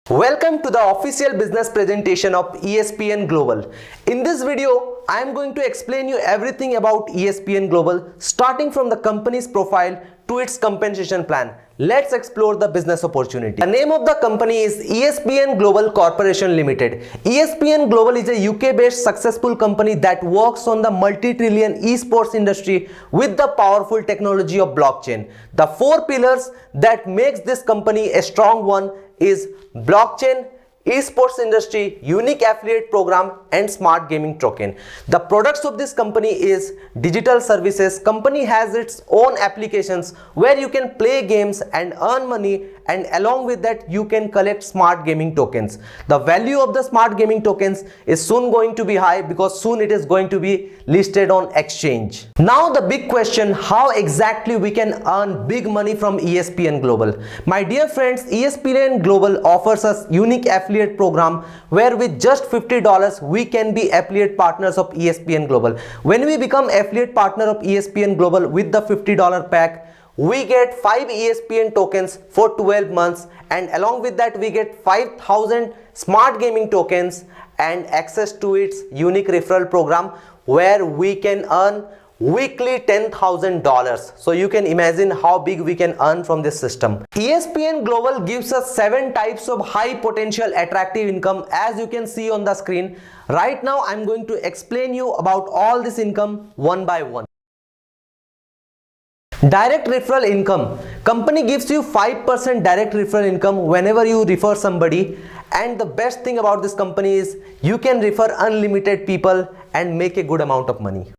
Welcome to the official business presentation of ESPN Global. In this video, I am going to explain you everything about ESPN Global, starting from the company's profile to its compensation plan. Let's explore the business opportunity. The name of the company is ESPN Global Corporation Limited. ESPN Global is a UK-based successful company that works on the multi-trillion esports industry with the powerful technology of blockchain. The four pillars that makes this company a strong one is blockchain, esports industry, unique affiliate program and smart gaming token. The products of this company is digital services. Company has its own applications where you can play games and earn money, and along with that you can collect smart gaming tokens. The value of the smart gaming tokens is soon going to be high because soon it is going to be listed on exchange. Now the big question, how exactly we can earn big money from ESPN Global? My dear friends, ESPN Global offers us unique affiliate program where with just $50 we can be affiliate partners of ESPN Global. When we become affiliate partner of ESPN Global with the $50 pack, we get 5 ESPN tokens for 12 months, and along with that we get 5,000 smart gaming tokens and access to its unique referral program where we can earn weekly $10,000. So you can imagine how big we can earn from this system. ESPN Global gives us 7 types of high potential attractive income, as you can see on the screen. Right now I'm going to explain you about all this income one by one. Direct referral income. Company gives you 5% direct referral income whenever you refer somebody, and the best thing about this company is you can refer unlimited people and make a good amount of money.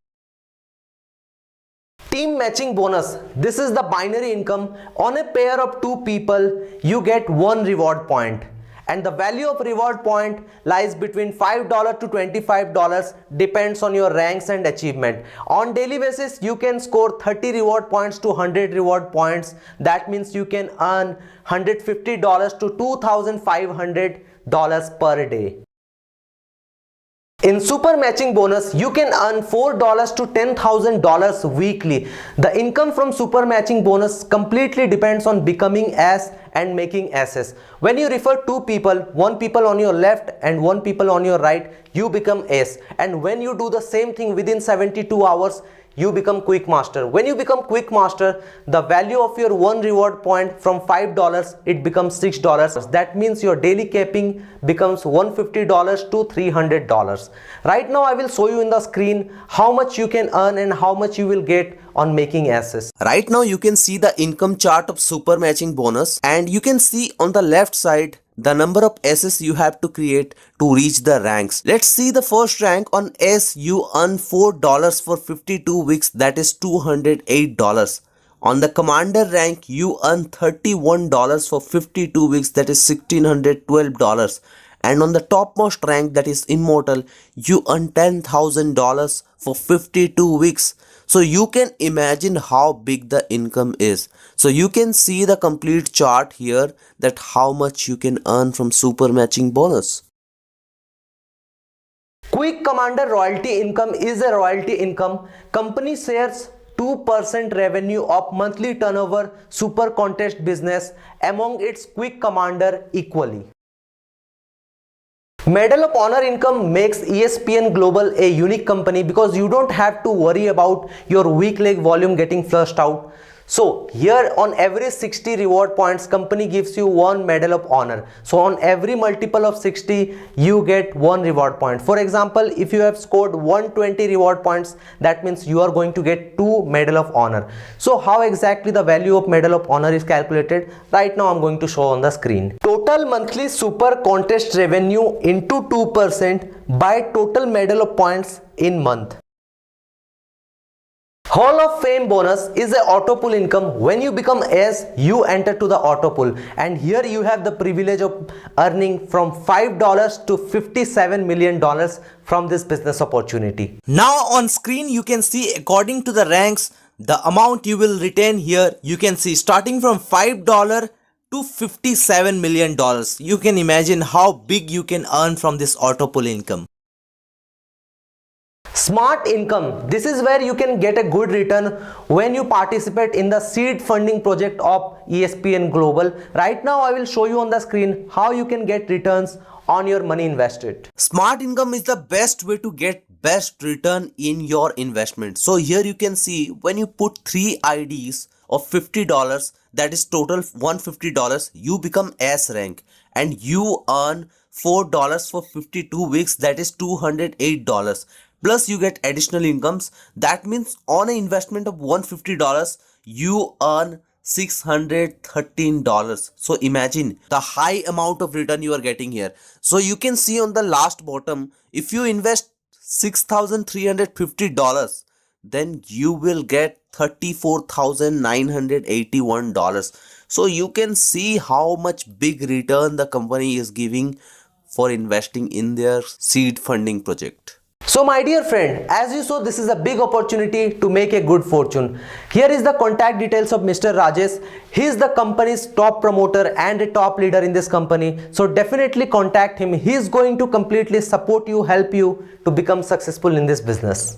Team matching bonus. This is the binary income. On a pair of 2 people you get 1 reward point, and the value of reward point lies between $5 to $25, depends on your ranks and achievement. On daily basis you can score 30 reward points to 100 reward points. That means you can earn $150 to $2,500 per day. In super matching bonus, you can earn $4 to $10,000 weekly. The income from super matching bonus completely depends on becoming S and making Ss. When you refer 2 people, 1 people on your left and 1 people on your right, you become S. And when you do the same thing within 72 hours, you become quick master. When you become quick master, the value of your 1 reward point from $5 it becomes $6. That means your daily capping becomes $150 to $300. Right now I will show you in the screen how much you can earn and how much you will get on making Ss. Right now you can see the income chart of super matching bonus, and you can see on the left side the number of Ss you have to create to reach the ranks. Let's see the first rank. On S you earn $4 for 52 weeks, that is $208. On the commander rank you earn $31 for 52 weeks, that is $1,612. And on the topmost rank, that is immortal, you earn $10,000 for 52 weeks. So you can imagine how big the income is. So you can see the complete chart here, that how much you can earn from super matching bonus. Quick Commander royalty income is a royalty income. Company shares 2% revenue of monthly turnover super contest business among its Quick Commander equally. Medal of Honor income makes ESPN Global a unique company because you don't have to worry about your weak leg volume getting flushed out. So here on every 60 reward points, company gives you 1 Medal of Honor. So on every multiple of 60 you get 1 reward point. For example, if you have scored 120 reward points, that means you are going to get 2 Medal of Honor. So how exactly the value of Medal of Honor is calculated? Right now I'm going to show on the screen. Total monthly super contest revenue into 2% by total medal of points in month. Hall of Fame bonus is a auto pull income. When you become S, you enter to the auto pull, and here you have the privilege of earning from $5 to $57 million from this business opportunity. Now on screen you can see according to the ranks, the amount you will retain here. You can see starting from $5 to $57 million. You can imagine how big you can earn from this auto pull income. Smart income. This is where you can get a good return when you participate in the seed funding project of ESPN Global. Right now I will show you on the screen how you can get returns on your money invested. Smart income is the best way to get best return in your investment. So here you can see when you put 3 IDs of $50, that is total $150, you become S rank and you earn $4 for 52 weeks, that is $208. Plus you get additional incomes. That means on an investment of $150 you earn $613. So imagine the high amount of return you are getting here. So you can see on the last bottom, if you invest $6,350, then you will get $34,981. So you can see how much big return the company is giving for investing in their seed funding project. So my dear friend, as you saw, this is a big opportunity to make a good fortune. Here is the contact details of Mr. Rajesh. He is the company's top promoter and a top leader in this company. So definitely contact him. He is going to completely support you, help you to become successful in this business.